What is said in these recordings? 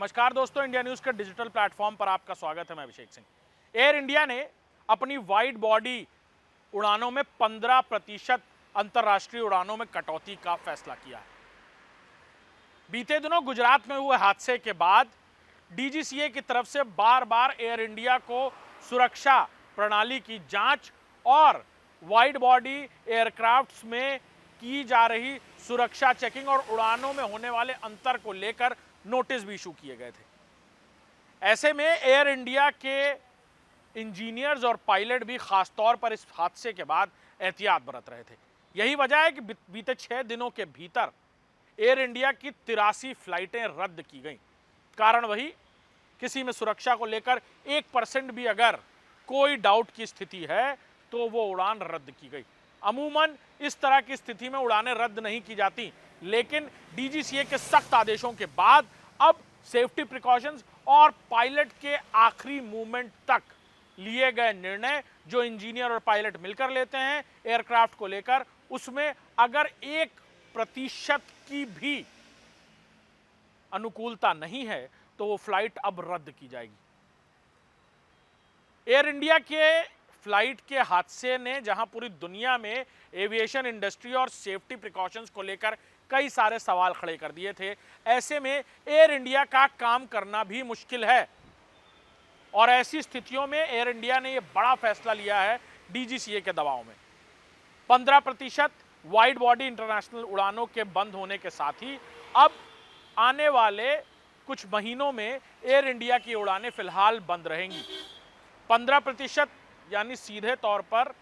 नमस्कार दोस्तों, India news के डिजिटल प्लेटफॉर्म पर आपका स्वागत है। मैं अभिषेक सिंह। एयर इंडिया ने अपनी वाइड बॉडी उड़ानों में 15% अंतर्राष्ट्रीय उड़ानों में कटौती का फैसला किया है। बीते दिनों गुजरात में हुए हादसे के बाद डीजीसीए की तरफ से बार बार एयर इंडिया को सुरक्षा प्रणाली की जांच और वाइड बॉडी एयरक्राफ्ट्स में की जा रही सुरक्षा चेकिंग और उड़ानों में होने वाले अंतर को लेकर नोटिस भी इशू किए गए थे। ऐसे में एयर इंडिया के इंजीनियर्स और पायलट भी खासतौर पर इस हादसे के बाद एहतियात बरत रहे थे। यही वजह है कि बीते 6 दिनों के भीतर एयर इंडिया की 83 फ्लाइटें रद्द की गई। कारण वही, किसी में सुरक्षा को लेकर 1% भी अगर कोई डाउट की स्थिति है तो वो उड़ान रद्द की गई। अमूमन इस तरह की स्थिति में उड़ानें रद्द नहीं की जाती, लेकिन डीजीसीए के सख्त आदेशों के बाद अब सेफ्टी प्रिकॉशंस और पायलट के आखिरी मूवमेंट तक लिए गए निर्णय जो इंजीनियर और पायलट मिलकर लेते हैं एयरक्राफ्ट को लेकर, उसमें अगर 1% की भी अनुकूलता नहीं है तो वो फ्लाइट अब रद्द की जाएगी। एयर इंडिया के फ्लाइट के हादसे ने जहां पूरी दुनिया में एविएशन इंडस्ट्री और सेफ्टी प्रिकॉशंस को लेकर कई सारे सवाल खड़े कर दिए थे, ऐसे में एयर इंडिया का काम करना भी मुश्किल है। और ऐसी स्थितियों में एयर इंडिया ने यह बड़ा फैसला लिया है डीजीसीए के दबाव में। 15% वाइड बॉडी इंटरनेशनल उड़ानों के बंद होने के साथ ही अब आने वाले कुछ महीनों में एयर इंडिया की उड़ानें फिलहाल बंद रहेंगी। 15% यानी सीधे तौर पर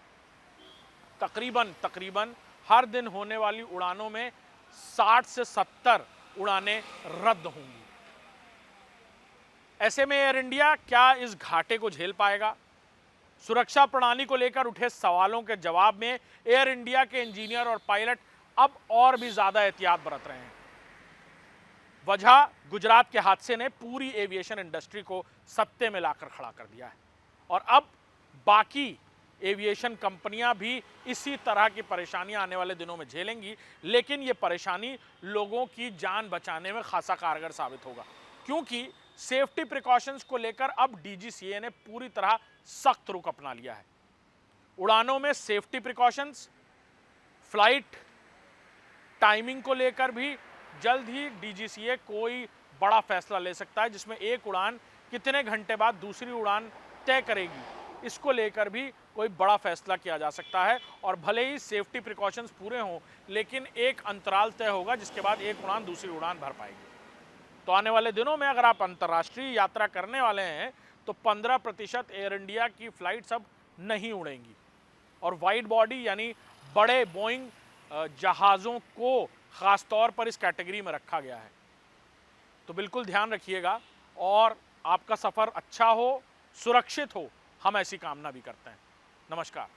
तकरीबन हर दिन होने वाली उड़ानों में 60 से 70 उड़ानें रद्द होंगी। ऐसे में एयर इंडिया क्या इस घाटे को झेल पाएगा? सुरक्षा प्रणाली को लेकर उठे सवालों के जवाब में एयर इंडिया के इंजीनियर और पायलट अब और भी ज्यादा एहतियात बरत रहे हैं। वजह गुजरात के हादसे ने पूरी एविएशन इंडस्ट्री को सत्ते में लाकर खड़ा कर दिया है और अब बाकी एविएशन कंपनियां भी इसी तरह की परेशानियां आने वाले दिनों में झेलेंगी, लेकिन ये परेशानी लोगों की जान बचाने में खासा कारगर साबित होगा, क्योंकि सेफ्टी प्रिकॉशंस को लेकर अब डीजीसीए ने पूरी तरह सख्त रुख अपना लिया है। उड़ानों में सेफ्टी प्रिकॉशंस, फ्लाइट टाइमिंग को लेकर भी जल्द ही डीजीसीए कोई बड़ा फैसला ले सकता है, जिसमें एक उड़ान कितने घंटे बाद दूसरी उड़ान तय करेगी, इसको लेकर भी कोई बड़ा फैसला किया जा सकता है। और भले ही सेफ्टी प्रिकॉशंस पूरे हों, लेकिन एक अंतराल तय होगा जिसके बाद एक उड़ान दूसरी उड़ान भर पाएगी। तो आने वाले दिनों में अगर आप अंतर्राष्ट्रीय यात्रा करने वाले हैं तो 15% एयर इंडिया की फ्लाइट्स अब नहीं उड़ेंगी और वाइड बॉडी यानी बड़े बोइंग जहाज़ों को खासतौर पर इस कैटेगरी में रखा गया है। तो बिल्कुल ध्यान रखिएगा और आपका सफ़र अच्छा हो, सुरक्षित हो, हम ऐसी कामना भी करते हैं। नमस्कार।